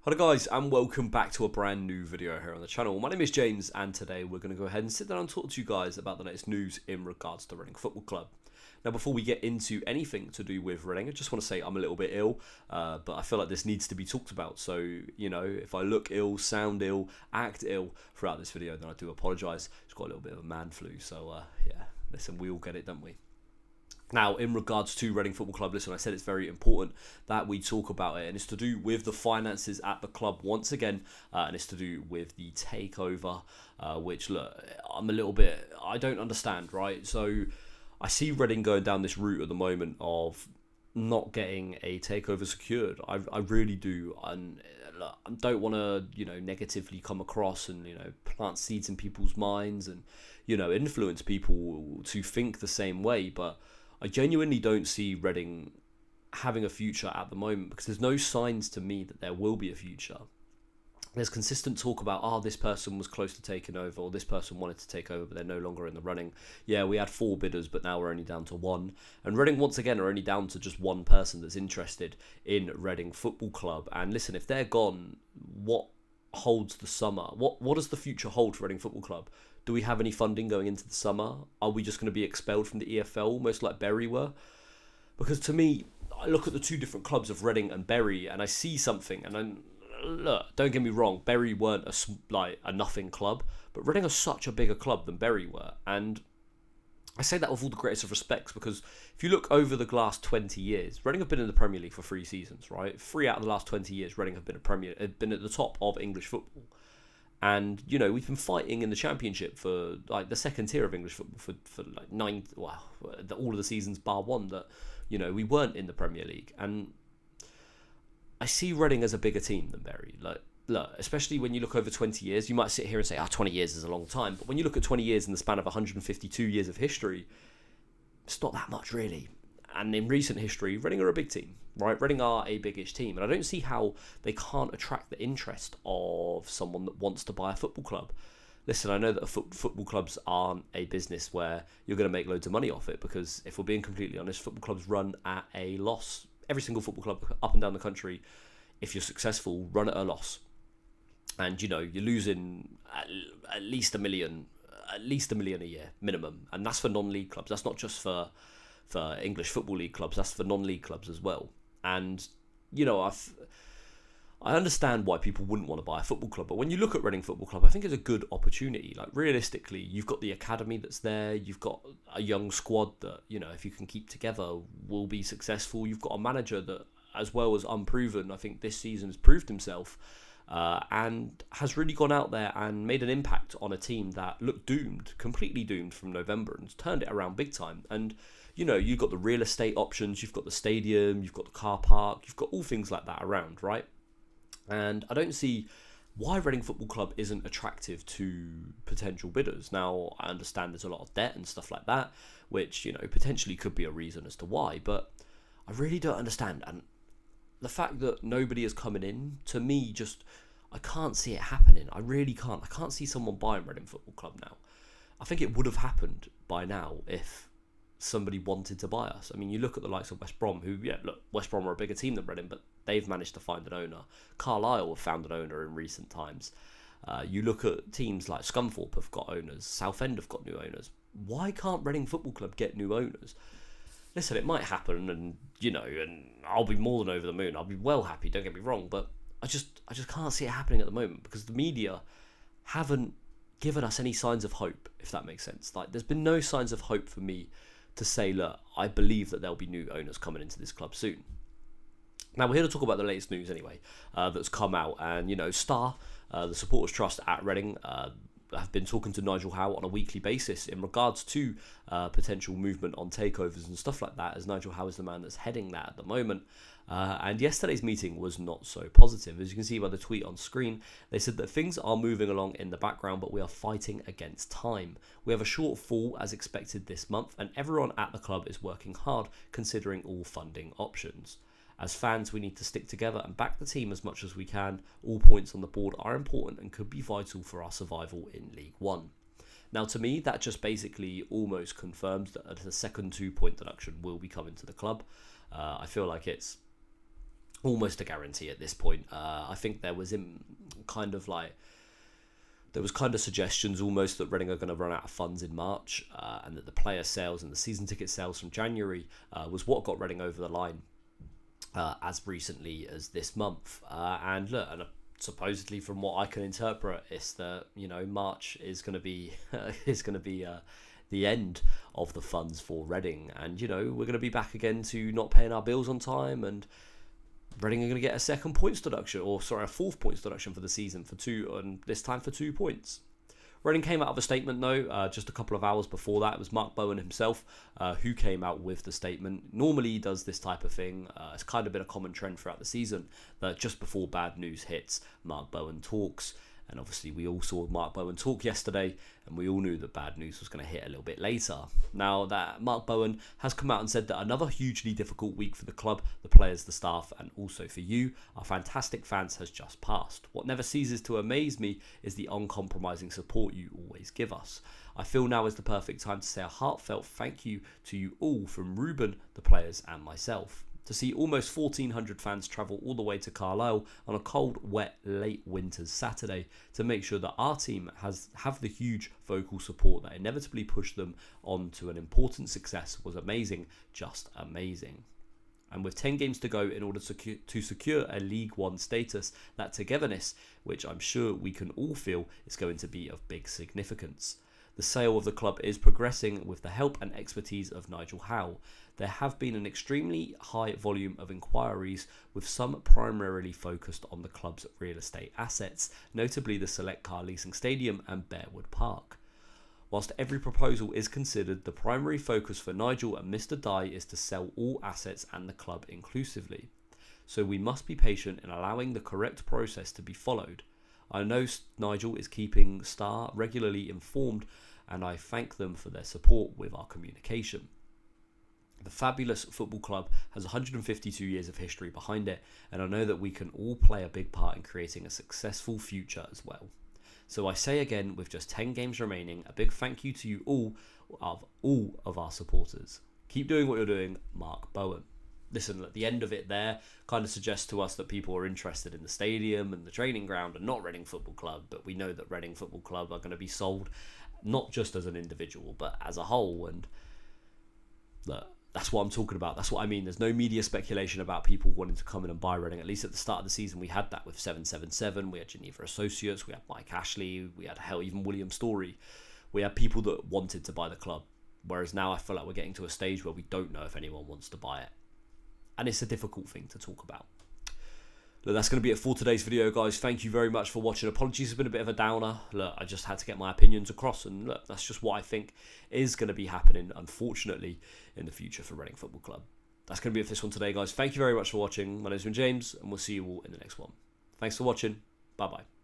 Hello guys and welcome back to a brand new video here on the channel. My name is James and today we're going to go ahead and sit down and talk to you guys about the latest news in regards to Reading Football Club. Now before we get into anything to do with Reading, I just want to say I'm a little bit ill, but I feel like this needs to be talked about. So, you know, if I look ill, sound ill, act ill throughout this video, then I do apologise. It's got a little bit of a man flu, so yeah, listen, we all get it, don't we? Now, in regards to Reading Football Club, listen, I said it's very important that we talk about it, and it's to do with the finances at the club once again, and it's to do with the takeover, which, look, I don't understand, right? So, I see Reading going down this route at the moment of not getting a takeover secured. I really do, and I don't want to, negatively come across and, plant seeds in people's minds and, influence people to think the same way, but I genuinely don't see Reading having a future at the moment because there's no signs to me that there will be a future. There's consistent talk about, this person was close to taking over, or this person wanted to take over, but they're no longer in the running. Yeah, we had 4 bidders, but now we're only down to 1. And Reading, once again, are only down to just 1 person that's interested in Reading Football Club. And listen, if they're gone, what holds the summer? What does the future hold for Reading Football Club? Do we have any funding going into the summer? Are we just going to be expelled from the EFL, almost like Bury were? Because to me, I look at the 2 different clubs of Reading and Bury, and I see something. And look, don't get me wrong, Bury weren't a nothing club, but Reading are such a bigger club than Bury were. And I say that with all the greatest of respects because if you look over the last 20 years, Reading have been in the Premier League for 3 seasons, right? 3 out of the last 20 years, Reading have been at the top of English football. And, we've been fighting in the Championship for, the second tier of English football for all of the seasons bar 1 that, we weren't in the Premier League. And I see Reading as a bigger team than Bury. Look, especially when you look over 20 years, you might sit here and say, 20 years is a long time. But when you look at 20 years in the span of 152 years of history, it's not that much, really. And in recent history, Reading are a big team, right? Reading are a biggish team. And I don't see how they can't attract the interest of someone that wants to buy a football club. Listen, I know that football clubs aren't a business where you're going to make loads of money off it. Because if we're being completely honest, football clubs run at a loss. Every single football club up and down the country, if you're successful, run at a loss. And, you're losing at least $1 million a year minimum. And that's for non-league clubs. That's not just for English Football League clubs, that's for non-league clubs as well. And, I understand why people wouldn't want to buy a football club, but when you look at Reading Football Club, I think it's a good opportunity. Like, realistically, you've got the academy that's there, you've got a young squad that, if you can keep together, will be successful. You've got a manager that, as well as unproven, I think this season has proved himself, and has really gone out there and made an impact on a team that looked doomed, completely doomed from November, and turned it around big time. And, you've got the real estate options, you've got the stadium, you've got the car park, you've got all things like that around, right? And I don't see why Reading Football Club isn't attractive to potential bidders. Now, I understand there's a lot of debt and stuff like that, which, potentially could be a reason as to why, but I really don't understand. And the fact that nobody is coming in, to me, I can't see it happening. I really can't. I can't see someone buying Reading Football Club now. I think it would have happened by now if somebody wanted to buy us. I mean, you look at the likes of West Brom, West Brom are a bigger team than Reading, but they've managed to find an owner. Carlisle have found an owner in recent times. You look at teams like Scunthorpe have got owners, Southend have got new owners. Why can't Reading Football Club get new owners? Listen, it might happen, and and I'll be more than over the moon. I'll be well happy. Don't get me wrong, but I just can't see it happening at the moment because the media haven't given us any signs of hope, if that makes sense. Like, there's been no signs of hope for me to say, look, I believe that there'll be new owners coming into this club soon. Now, we're here to talk about the latest news anyway, that's come out. And, Star, the Supporters Trust at Reading, have been talking to Nigel Howe on a weekly basis in regards to potential movement on takeovers and stuff like that, as Nigel Howe is the man that's heading that at the moment. And yesterday's meeting was not so positive. As you can see by the tweet on screen, they said that things are moving along in the background, but we are fighting against time. We have a shortfall as expected this month, and everyone at the club is working hard considering all funding options. As fans, we need to stick together and back the team as much as we can. All points on the board are important and could be vital for our survival in League One. Now, to me, that just basically almost confirms that the second 2-point deduction will be coming to the club. I feel like it's almost a guarantee at this point. I think there was kind of suggestions almost that Reading are going to run out of funds in March, and that the player sales and the season ticket sales from January was what got Reading over the line as recently as this month. And look, supposedly from what I can interpret, it's that March is going to be the end of the funds for Reading, and we're going to be back again to not paying our bills on time, and Reading are going to get a fourth points deduction for the season for 2, and this time for 2 points. Reading came out of a statement though, just a couple of hours before that. It was Mark Bowen himself who came out with the statement. Normally he does this type of thing. It's kind of been a common trend throughout the season that just before bad news hits, Mark Bowen talks. And obviously we all saw Mark Bowen talk yesterday, and we all knew that bad news was going to hit a little bit later. Now that Mark Bowen has come out and said that another hugely difficult week for the club, the players, the staff, and also for you, our fantastic fans, has just passed. What never ceases to amaze me is the uncompromising support you always give us. I feel now is the perfect time to say a heartfelt thank you to you all from Ruben, the players, and myself. To see almost 1,400 fans travel all the way to Carlisle on a cold, wet, late winter's Saturday to make sure that our team have the huge vocal support that inevitably pushed them on to an important success was amazing, just amazing. And with 10 games to go in order to secure a League One status, that togetherness, which I'm sure we can all feel, is going to be of big significance. The sale of the club is progressing with the help and expertise of Nigel Howe. There have been an extremely high volume of inquiries, with some primarily focused on the club's real estate assets, notably the Select Car Leasing Stadium and Bearwood Park. Whilst every proposal is considered, the primary focus for Nigel and Mr. Dye is to sell all assets and the club inclusively. So we must be patient in allowing the correct process to be followed. I know Nigel is keeping Star regularly informed, and I thank them for their support with our communication. The fabulous football club has 152 years of history behind it, and I know that we can all play a big part in creating a successful future as well. So I say again, with just 10 games remaining, a big thank you to you all of our supporters. Keep doing what you're doing, Mark Bowen. Listen, at the end of it there kind of suggests to us that people are interested in the stadium and the training ground and not Reading Football Club, but we know that Reading Football Club are going to be sold not just as an individual but as a whole, and that's what I'm talking about. That's what I mean. There's no media speculation about people wanting to come in and buy Reading. At least at the start of the season we had that with 777, we had Geneva Associates, we had Mike Ashley, we had even William Story. We had people that wanted to buy the club, whereas now I feel like we're getting to a stage where we don't know if anyone wants to buy it. And it's a difficult thing to talk about. Look, that's going to be it for today's video, guys. Thank you very much for watching. Apologies, it's been a bit of a downer. Look, I just had to get my opinions across, and look, that's just what I think is going to be happening, unfortunately, in the future for Reading Football Club. That's going to be it for this one today, guys. Thank you very much for watching. My name's been James, and we'll see you all in the next one. Thanks for watching. Bye-bye.